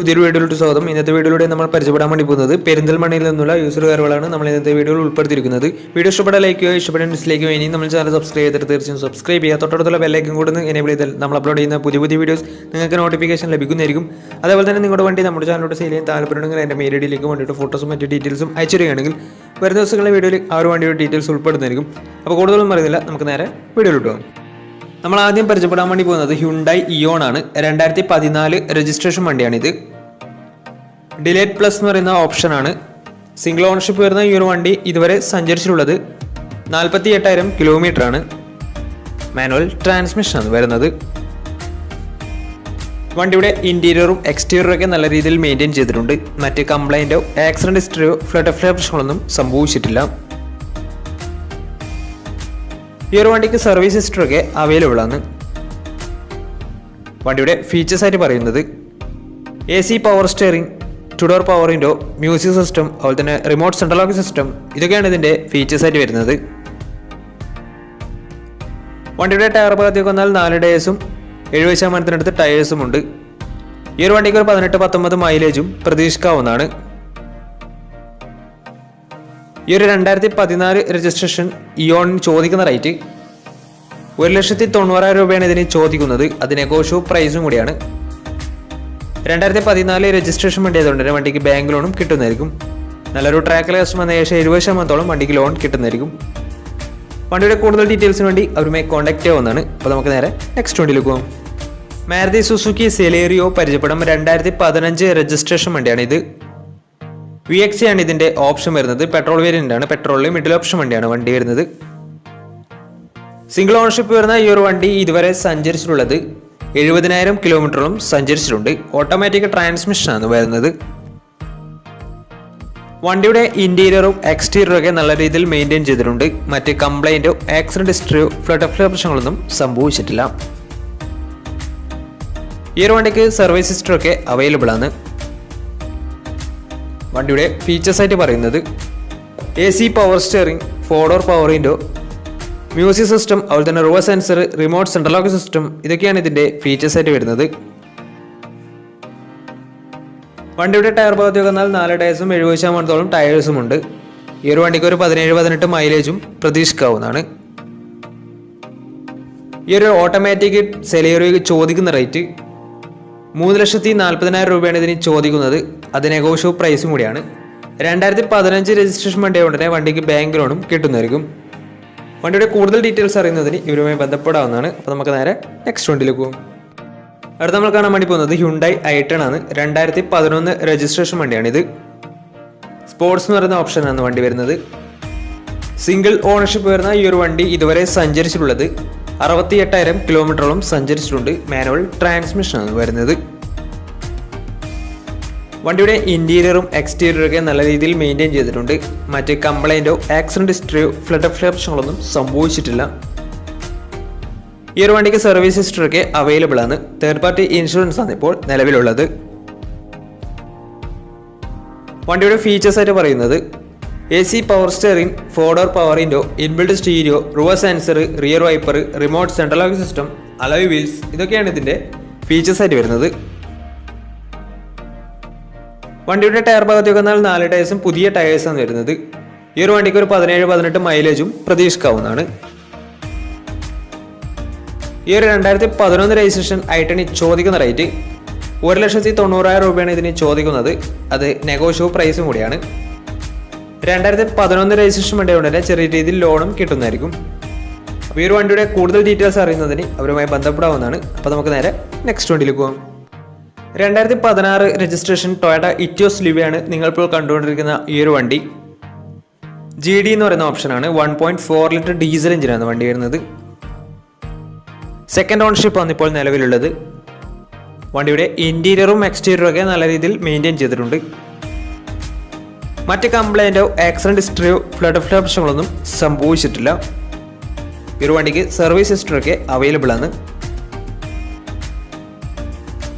പുതിയൊരു വീഡിയോയിലോട്ട് സ്വാഗതം. ഇന്നത്തെ വീഡിയോയിലൂടെ നമ്മൾ പരിചയപ്പെടാൻ വേണ്ടി പോകുന്നത് പെരിന്തൽമണ്ണയിൽ നിന്നുള്ള യൂസർ കാറുകളാണ് നമ്മൾ ഇന്നത്തെ വീഡിയോയിൽ ഉൾപ്പെടുത്തിയിരിക്കുന്നത്. വീഡിയോ ഇഷ്ടപ്പെട്ട ലൈക്ക് ചെയ്യുക, ഇഷ്ടപ്പെട്ട ഡിസ്ലൈക്ക് ചെയ്യുക. ഇനി നമ്മൾ ചാനൽ സബ്സ്ക്രൈബ് ചെയ്തിട്ട് തീർച്ചയായും സബ്സ്ക്രൈബ് ചെയ്യുക. തൊട്ടടുത്തുള്ള ബെല്ലൈക്കൻ കൂടെ എനേബിൾ ചെയ്താൽ നമ്മൾ അപ്ലോഡ് ചെയ്യുന്ന പുതിയ വീഡിയോസ് നിങ്ങൾക്ക് നോട്ടിഫിക്കേഷൻ ലഭിക്കുന്നതായിരിക്കും. അതേപോലെ തന്നെ നിങ്ങളുടെ വണ്ടി നമ്മുടെ ചാനലോട് സെയിൽ ചെയ്യാൻ താല്പര്യമുണ്ടെങ്കിൽ എൻ്റെ മെയിൽ ഐഡിയിലേക്ക് വേണ്ടിയിട്ട് ഫോട്ടോസും മറ്റു ഡീറ്റെയിൽസും അയച്ചു തരികയാണെങ്കിൽ വരുന്ന ദിവസങ്ങളിലെ വീഡിയോയിൽ ആ ഒരു വണ്ടിയുടെ ഡീറ്റെയിൽസ് ഉൾപ്പെടുന്നതായിരിക്കും. അപ്പോൾ കൂടുതലൊന്നും പറയുന്നില്ല, നമുക്ക് നേരെ വീഡിയോയിലോട്ട് പോകാം. നമ്മൾ ആദ്യം പരിചയപ്പെടാൻ വേണ്ടി പോകുന്നത് ഹ്യുണ്ടായി ഇയോൺ ആണ്. 2014 രജിസ്ട്രേഷൻ വണ്ടിയാണിത്. ഡിലേറ്റ് പ്ലസ് എന്ന് പറയുന്ന ഓപ്ഷനാണ്. സിംഗിൾ ഓണർഷിപ്പ് വരുന്ന ഈ ഒരു വണ്ടി ഇതുവരെ സഞ്ചരിച്ചിട്ടുള്ളത് 48,000 കിലോമീറ്റർ ആണ്. മാനുവൽ ട്രാൻസ്മിഷനാണ് വരുന്നത്. വണ്ടിയുടെ ഇന്റീരിയറും എക്സ്റ്റീരിയറും ഒക്കെ നല്ല രീതിയിൽ മെയിൻറ്റെയിൻ ചെയ്തിട്ടുണ്ട്. മറ്റ് കംപ്ലൈൻറ്റോ ആക്സിഡന്റ് ഹിസ്റ്ററിയോ ഫ്ലഡ് പ്രശ്നങ്ങളൊന്നും സംഭവിച്ചിട്ടില്ല. ഈ ഒരു വണ്ടിക്ക് സർവീസ് ഹിസ്റ്ററൊക്കെ അവൈലബിൾ ആണ്. വണ്ടിയുടെ ഫീച്ചേഴ്സ് ആയിട്ട് പറയുന്നത് AC power steering, 2 door power window, music system, അതുപോലെ തന്നെ റിമോട്ട് സെൻട്രൽ ലോക്ക് സിസ്റ്റം, ഇതൊക്കെയാണ് ഇതിൻ്റെ ഫീച്ചേഴ്സ് ആയിട്ട് വരുന്നത്. വണ്ടിയുടെ ടയർ ഭാഗത്തേക്ക് വന്നാൽ 4 ടയേഴ്സും 70% ടയേഴ്സും ഉണ്ട്. ഈ ഒരു വണ്ടിക്ക് ഒരു 18-19 മൈലേജും പ്രതീക്ഷിക്കാവുന്നതാണ്. ഈ ഒരു 2014 രജിസ്ട്രേഷൻ ഇയോണിന് ചോദിക്കുന്ന റേറ്റ് 1,90,000 രൂപയാണ് ഇതിന് ചോദിക്കുന്നത്. അത് നെഗോഷ്യോ പ്രൈസും കൂടിയാണ്. 2014 രജിസ്ട്രേഷൻ വണ്ടി ആയതുകൊണ്ട് തന്നെ വണ്ടിക്ക് ബാങ്ക് ലോണും കിട്ടുന്നതായിരിക്കും. നല്ലൊരു ട്രാക്കിലെ കസ്റ്റമർ വന്ന ശേഷം 70% വണ്ടിക്ക് ലോൺ കിട്ടുന്നതായിരിക്കും. വണ്ടിയുടെ കൂടുതൽ ഡീറ്റെയിൽസിന് വേണ്ടി അവരുമായി കോൺടാക്ട് ചെയ്യാവുന്നതാണ്. അപ്പോൾ നമുക്ക് നേരെ നെക്സ്റ്റ് വണ്ടിയിലേക്ക് പോകാം. മാരുതി സുസുക്കി സെലേറിയോ പരിചയപ്പെടാം. 2015 രജിസ്ട്രേഷൻ വണ്ടിയാണ് ഇത്. VXC ആണ് ഇതിന്റെ ഓപ്ഷൻ വരുന്നത്. പെട്രോൾ വേരിയന്റ് ആണ്. പെട്രോളിൽ മിഡിൽ ഓപ്ഷൻ വണ്ടിയാണ് വണ്ടി വരുന്നത്. സിംഗിൾ ഓണർഷിപ്പ് വരുന്ന ഈ ഒരു വണ്ടി ഇതുവരെ സഞ്ചരിച്ചിട്ടുള്ളത് 70,000 കിലോമീറ്ററോളം സഞ്ചരിച്ചിട്ടുണ്ട്. ഓട്ടോമാറ്റിക് ട്രാൻസ്മിഷനാണ് വരുന്നത്. വണ്ടിയുടെ ഇന്റീരിയറും എക്സ്റ്റീരിയറും ഒക്കെ നല്ല രീതിയിൽ മെയിൻറ്റെയിൻ ചെയ്തിട്ടുണ്ട്. മറ്റ് കംപ്ലൈൻറ്റോ ആക്സിഡന്റ് ഹിസ്റ്ററിയോ ഫ്ലഡ് പ്രശ്നങ്ങളൊന്നും സംഭവിച്ചിട്ടില്ല. ഈ ഒരു വണ്ടിക്ക് സർവീസ് ഹിസ്റ്ററൊക്കെ അവൈലബിൾ ആണ്. വണ്ടിയുടെ ഫീച്ചേഴ്സ് ആയിട്ട് പറയുന്നത് AC power steering, 4 door power window, music system, അതുപോലെ തന്നെ reverse sensor, remote central lock system, ഇതൊക്കെയാണ് ഇതിന്റെ ഫീച്ചേഴ്സ് ആയിട്ട് വരുന്നത്. വണ്ടിയുടെ ടയർ ഭാഗത്തേക്ക് വന്നാൽ 4 ടയേഴ്സും 70% ടയേഴ്സും ഉണ്ട്. ഈ ഒരു വണ്ടിക്ക് ഒരു 17-18 മൈലേജും പ്രതീക്ഷിക്കാവുന്നതാണ്. ഈ ഒരു ഓട്ടോമാറ്റിക് സെലേറിയോയ്ക്ക് ചോദിക്കുന്ന റേറ്റ് 3,40,000 രൂപയാണ് ഇതിന് ചോദിക്കുന്നത്. അത് നെഗോഷ്യോ പ്രൈസും കൂടിയാണ്. 2015 രജിസ്ട്രേഷൻ വണ്ടി ആയതുകൊണ്ട് തന്നെ വണ്ടിക്ക് ബാങ്ക് ലോണും കിട്ടുന്നതായിരിക്കും. വണ്ടിയുടെ കൂടുതൽ ഡീറ്റെയിൽസ് അറിയുന്നതിന് ഇവരുമായി ബന്ധപ്പെടാവുന്നതാണ്. അപ്പോൾ നമുക്ക് നേരെ നെക്സ്റ്റ് വണ്ടിയിലേക്ക് പോകും. അടുത്ത നമ്മൾ കാണാൻ വേണ്ടി പോകുന്നത് ഹ്യുണ്ടായി i10 ആണ്. 2011 രജിസ്ട്രേഷൻ വണ്ടിയാണിത്. സ്പോർട്സ് എന്ന് പറയുന്ന ഓപ്ഷനാണ് വണ്ടി വരുന്നത്. സിംഗിൾ ഓണർഷിപ്പ് വരുന്ന ഈ ഒരു വണ്ടി ഇതുവരെ സഞ്ചരിച്ചിട്ടുള്ളത് 68,000 കിലോമീറ്ററോളം സഞ്ചരിച്ചിട്ടുണ്ട്. മാനുവൽ ട്രാൻസ്മിഷനാണ് വരുന്നത്. വണ്ടിയുടെ ഇന്റീരിയറും എക്സ്റ്റീരിയറും ഒക്കെ നല്ല രീതിയിൽ മെയിൻറ്റെയിൻ ചെയ്തിട്ടുണ്ട്. മറ്റ് കംപ്ലൈൻറ്റോ ആക്സിഡന്റ് ഹിസ്റ്ററിയോ ഫ്ലഡ് പ്രശ്നങ്ങളൊന്നും സംഭവിച്ചിട്ടില്ല. ഈ ഒരു വണ്ടിക്ക് സർവീസ് ഹിസ്റ്ററൊക്കെ അവൈലബിൾ ആണ്. തേർഡ് പാർട്ടി ഇൻഷുറൻസ് ആണ് ഇപ്പോൾ നിലവിലുള്ളത്. വണ്ടിയുടെ ഫീച്ചേഴ്സ് ആയിട്ട് പറയുന്നത് AC power steering, 4 door power window, inbuilt stereo, reverse sensor, rear wiper, remote central lock system, alloy wheels, ഇതൊക്കെയാണ് ഇതിന്റെ ഫീച്ചേഴ്സ് ആയിട്ട് വരുന്നത്. വണ്ടിയുടെ ടയർ ഭാഗത്തേക്ക് വന്നാൽ 4 ടയേഴ്സും പുതിയ ടയേഴ്സാണ് വരുന്നത്. ഈ ഒരു വണ്ടിക്ക് ഒരു 17-18 മൈലേജും പ്രതീക്ഷിക്കാവുന്നതാണ്. ഈ ഒരു 2011 രജിസ്ട്രേഷൻ i10 ചോദിക്കുന്ന റേറ്റ് 1,90,000 രൂപയാണ് ഇതിന് ചോദിക്കുന്നത്. അത് നെഗോഷ്യോ പ്രൈസും കൂടിയാണ്. 2011 രജിസ്ട്രേഷൻ വണ്ടി കൊണ്ട് തന്നെ ചെറിയ രീതിയിൽ ലോണും കിട്ടുന്നതായിരിക്കും. അപ്പോൾ ഈ ഒരു വണ്ടിയുടെ കൂടുതൽ ഡീറ്റെയിൽസ് അറിയുന്നതിന് അവരുമായി ബന്ധപ്പെടാവുന്നതാണ്. അപ്പോൾ നമുക്ക് നേരെ നെക്സ്റ്റ് വണ്ടിയിലേക്ക് പോകാം. 2016 രജിസ്ട്രേഷൻ ടൊയോട്ട ഇറ്റിയോസ് ലിവയാണ് നിങ്ങളിപ്പോൾ കണ്ടുകൊണ്ടിരിക്കുന്ന ഈ ഒരു വണ്ടി. GD എന്ന് പറയുന്ന ഓപ്ഷനാണ്. 1.4 ലിറ്റർ ഡീസൽ എഞ്ചിനാണ് വണ്ടി വരുന്നത്. സെക്കൻഡ് ഓണർഷിപ്പ് ആണ് ഇപ്പോൾ നിലവിലുള്ളത്. വണ്ടിയുടെ ഇന്റീരിയറും എക്സ്റ്റീരിയറും ഒക്കെ നല്ല രീതിയിൽ മെയിൻറ്റെയിൻ ചെയ്തിട്ടുണ്ട്. മറ്റ് കംപ്ലൈൻറ്റോ ആക്സിഡന്റ് ഹിസ്റ്ററിയോ ഫ്ലഡ് പ്രശ്നങ്ങളൊന്നും സംഭവിച്ചിട്ടില്ല. ഈ ഒരു വണ്ടിക്ക് സർവീസ് ഹിസ്റ്ററൊക്കെ അവൈലബിൾ ആണ്.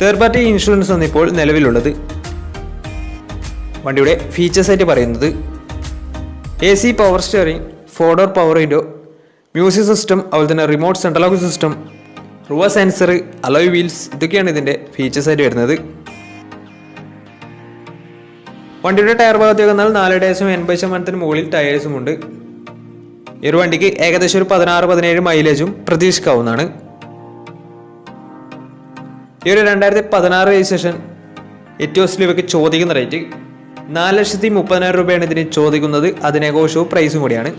തേർഡ് പാർട്ടി ഇൻഷുറൻസ് ആണ് ഇപ്പോൾ നിലവിലുള്ളത്. വണ്ടിയുടെ ഫീച്ചേഴ്സ് ആയിട്ട് പറയുന്നത് AC power steering, 4 door power window, music system, അതുപോലെ തന്നെ remote central lock system, reverse sensor, alloy wheels, ഇതൊക്കെയാണ് ഇതിൻ്റെ ഫീച്ചേഴ്സ് ആയിട്ട് വരുന്നത്. വണ്ടിയുടെ ടയർ ഭാഗത്തേക്ക് വന്നാൽ 4.80% മുകളിൽ ടയേഴ്സും ഉണ്ട്. ഈ ഒരു വണ്ടിക്ക് ഏകദേശം ഒരു 16-17 മൈലേജും പ്രതീക്ഷിക്കാവുന്നതാണ്. ഈ ഒരു 2016 രജിസ്ട്രേഷൻ എറ്റിയോസിൽ ഇവയ്ക്ക് ചോദിക്കുന്ന റേറ്റ് 4,30,000 രൂപയാണ് ഇതിന് ചോദിക്കുന്നത്. അത് നെഗോഷ്യബിൾ പ്രൈസും കൂടിയാണ്.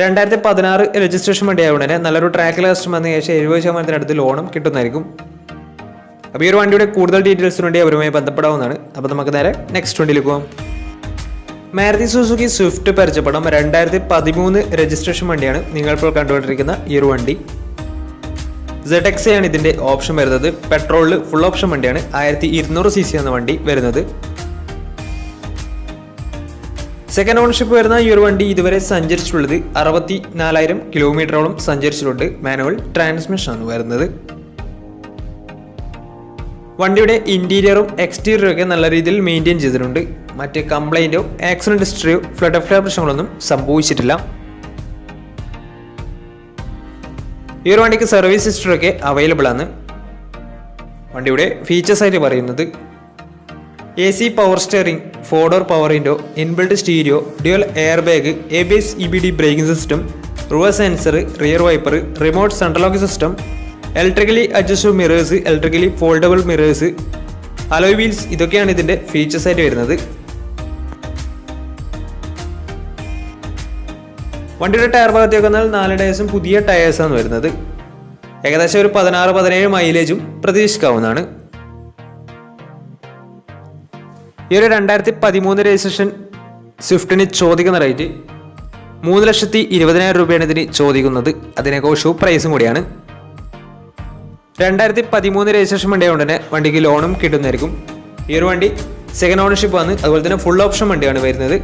2016 രജിസ്ട്രേഷൻ വണ്ടിയായതുകൊണ്ട് തന്നെ നല്ലൊരു ട്രാക്ക് ലാസ്റ്റ് വന്ന ശേഷം 70% അടുത്ത് ലോണും കിട്ടുന്നതായിരിക്കും. അപ്പോൾ ഈ ഒരു വണ്ടിയുടെ കൂടുതൽ ഡീറ്റെയിൽസിന് വേണ്ടി അവരുമായി ബന്ധപ്പെടാവുന്നതാണ്. അപ്പോൾ നമുക്ക് നേരെ നെക്സ്റ്റ് വണ്ടിയിലേക്ക് പോകാം. മാരുതി സുസുക്കി സ്വിഫ്റ്റ് പരിചയപ്പെടാം. 2013 രജിസ്ട്രേഷൻ വണ്ടിയാണ് നിങ്ങളിപ്പോൾ കണ്ടുകൊണ്ടിരിക്കുന്ന ഈ ഒരു വണ്ടി. ZX ആണ് ഇതിൻ്റെ ഓപ്ഷൻ വരുന്നത്. പെട്രോളിൽ ഫുൾ ഓപ്ഷൻ വണ്ടിയാണ്. 1200 cc എന്ന വണ്ടി വരുന്നത്. സെക്കൻഡ് ഓണർഷിപ്പ് വരുന്ന ഈ ഒരു വണ്ടി ഇതുവരെ സഞ്ചരിച്ചിട്ടുള്ളത് 64,000 കിലോമീറ്ററോളം സഞ്ചരിച്ചിട്ടുണ്ട്. മാനുവൽ ട്രാൻസ്മിഷൻ ആണ് വരുന്നത്. വണ്ടിയുടെ ഇന്റീരിയറും എക്സ്റ്റീരിയറും ഒക്കെ നല്ല രീതിയിൽ മെയിൻറ്റെയിൻ ചെയ്തിട്ടുണ്ട്. മറ്റ് കംപ്ലൈൻറ്റോ ആക്സിഡന്റ് ഹിസ്റ്ററിയോ ഫ്ലഡ് ഓഫ് പ്രശ്നങ്ങളൊന്നും സംഭവിച്ചിട്ടില്ല. ഈ ഒരു വണ്ടിക്ക് സർവീസ് ഹിസ്റ്ററി ഒക്കെ അവൈലബിൾ ആണ്. വണ്ടിയുടെ ഫീച്ചേഴ്സ് ആയിട്ട് പറയുന്നത് AC power steering, 4-door power window, inbuilt stereo, dual air bag, ABS EBD braking system, reverse sensor, rear wiper, remote central lock system, electrically adjustable mirrors, electrically foldable mirrors, alloy wheels, ഇതൊക്കെയാണ് ഇതിൻ്റെ features ആയിട്ട് വരുന്നത്. വണ്ടിയുടെ tyre ഭാഗത്തേക്ക് വന്നാൽ 4 ടയേഴ്സും പുതിയ ടയേഴ്സാണ് വരുന്നത്. ഏകദേശം ഒരു 16-17 മൈലേജും പ്രതീക്ഷിക്കാവുന്നതാണ്. ഈ ഒരു 2013 രജിസ്ട്രേഷൻ സ്വിഫ്റ്റിന് ചോദിക്കുന്ന റേറ്റ് 3,20,000 രൂപയാണ് ഇതിന് ചോദിക്കുന്നത്. അതിനെക്കുറിച്ച് പ്രൈസും കൂടിയാണ്. 2013 രജിസ്ട്രേഷൻ വണ്ടിയായതുകൊണ്ട് തന്നെ വണ്ടിക്ക് ലോണും കിട്ടുന്നതായിരിക്കും. ഈ ഒരു വണ്ടി സെക്കൻഡ് ഓണർഷിപ്പ് ആണ്. അതുപോലെ തന്നെ ഫുൾ ഓപ്ഷൻ വണ്ടിയാണ് വരുന്നത്.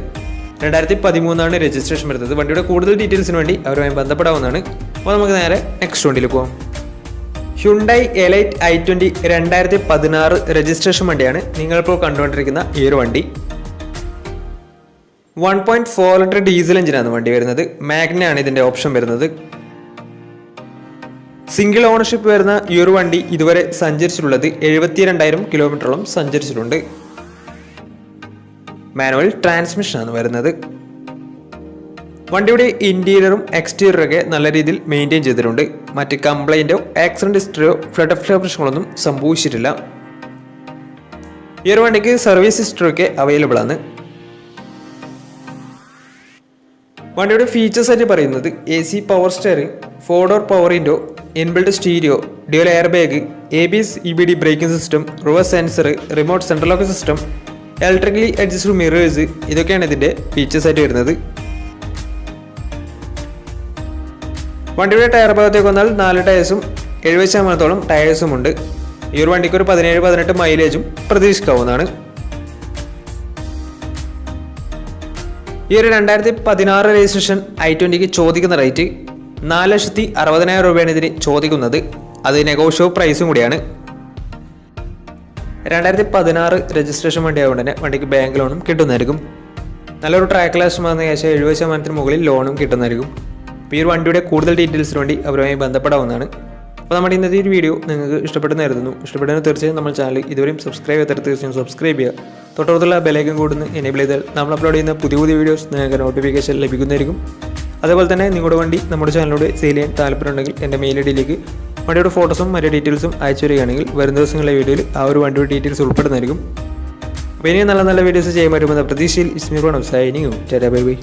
2013 രജിസ്ട്രേഷൻ വരുന്നത്. വണ്ടിയുടെ കൂടുതൽ ഡീറ്റെയിൽസിന് വേണ്ടി അവരുമായി ബന്ധപ്പെടാവുന്നതാണ്. അപ്പോൾ നമുക്ക് നേരെ നെക്സ്റ്റ് വണ്ടിയിലേക്ക് പോകാം. ഹ്യുണ്ടായി എലൈറ്റ് i20 2016 രജിസ്ട്രേഷൻ വണ്ടിയാണ് നിങ്ങളിപ്പോൾ കണ്ടുകൊണ്ടിരിക്കുന്ന ഈ ഒരു വണ്ടി. 1.4 ലിറ്റർ ഡീസൽ എഞ്ചിനാണ് വണ്ടി വരുന്നത്. മാഗ്നയാണ് ഇതിൻ്റെ ഓപ്ഷൻ വരുന്നത്. സിംഗിൾ ഓണർഷിപ്പ് വരുന്ന ഈ ഒരു വണ്ടി ഇതുവരെ സഞ്ചരിച്ചിട്ടുള്ളത് 72,000 കിലോമീറ്ററോളം സഞ്ചരിച്ചിട്ടുണ്ട്. മാനുവൽ ട്രാൻസ്മിഷൻ ആണ് വരുന്നത്. വണ്ടിയുടെ ഇന്റീരിയറും എക്സ്റ്റീരിയറും ഒക്കെ നല്ല രീതിയിൽ മെയിൻറ്റെയിൻ ചെയ്തിട്ടുണ്ട്. മറ്റ് കംപ്ലൈൻറ്റോ ആക്സിഡന്റ് ഹിസ്റ്ററിയോ ഫ്ലഡ് ഓഫ് പ്രശ്നങ്ങളൊന്നും സംഭവിച്ചിട്ടില്ല. ഈ ഒരു വണ്ടിക്ക് സർവീസ് ഹിസ്റ്ററി ഒക്കെ അവൈലബിൾ ആണ്. വണ്ടിയുടെ ഫീച്ചേഴ്സ് ആയിട്ട് പറയുന്നത് AC power steering, 4-door power window, inbuilt stereo, dual air bag, ABS EBD braking system, reverse sensor, remote central lock system, electrically adjustable mirrors, ഇതൊക്കെയാണ് ഇതിൻ്റെ ഫീച്ചേഴ്സ് ആയിട്ട് വരുന്നത്. വണ്ടിയുടെ ടയർ ഭാഗത്തേക്ക് വന്നാൽ 4 ടയേഴ്സും 70% ടയേഴ്സും ഉണ്ട്. ഈ ഒരു വണ്ടിക്ക് ഒരു 17-18 മൈലേജും പ്രതീക്ഷിക്കാവുന്നതാണ്. ഈ ഒരു 2016 രജിസ്ട്രേഷൻ i20ക്ക് ചോദിക്കുന്ന റേറ്റ് 4,60,000 രൂപയാണ് ഇതിന് ചോദിക്കുന്നത്. അത് നെഗോഷ്യബിൾ പ്രൈസും കൂടിയാണ്. 2016 രജിസ്ട്രേഷൻ വണ്ടി ആയതുകൊണ്ട് തന്നെ വണ്ടിക്ക് ബാങ്ക് ലോണും കിട്ടുന്നതായിരിക്കും. നല്ലൊരു ട്രാക്ക് ലാസ്റ്റ് വന്ന ശേഷം 70% മുകളിൽ ലോണും കിട്ടുന്നതായിരിക്കും. അപ്പോൾ ഈ ഒരു വണ്ടിയുടെ കൂടുതൽ ഡീറ്റെയിൽസിന് വേണ്ടി അവരുമായി ബന്ധപ്പെടാവുന്നതാണ്. അപ്പോൾ നമ്മുടെ ഇന്നത്തെ ഒരു വീഡിയോ നിങ്ങൾക്ക് ഇഷ്ടപ്പെടുന്നതായിരുന്നു. ഇഷ്ടപ്പെടുന്ന തീർച്ചയായും നമ്മൾ ചാനൽ ഇതുവരെയും സബ്സ്ക്രൈബ് ചെയ്തിട്ട് തീർച്ചയായും സബ്സ്ക്രൈബ് ചെയ്യുക. തൊട്ടടുത്തുള്ള ബെലൈക്കൻ കൂടുന്ന എനേബിൾ ചെയ്താൽ നമ്മൾ അപ്ലോഡ് ചെയ്യുന്ന പുതിയ വീഡിയോസ് നിങ്ങൾക്ക് നോട്ടിഫിക്കേഷൻ ലഭിക്കുന്നതായിരിക്കും. അതേപോലെ തന്നെ നിങ്ങളുടെ വണ്ടി നമ്മുടെ ചാനലിലൂടെ സെയിൽ ചെയ്യാൻ താല്പര്യമുണ്ടെങ്കിൽ എൻ്റെ മെയിൽ ഐഡിയിലേക്ക് വണ്ടിയുടെ ഫോട്ടോസും മറ്റു ഡീറ്റെയിൽസും അയച്ചു വരികയാണെങ്കിൽ വരും ദിവസങ്ങളിലെ വീഡിയോയിൽ ആ ഒരു വണ്ടിയുടെ ഡീറ്റെയിൽസ് ഉൾപ്പെടുന്നതായിരിക്കും. അപ്പോൾ ഇനിയും നല്ല നല്ല വീഡിയോസ് ചെയ്യാൻ പറ്റുമെന്ന പ്രതീക്ഷയിൽ ഇസ്മീർ സൈനിങ്. Bye bye.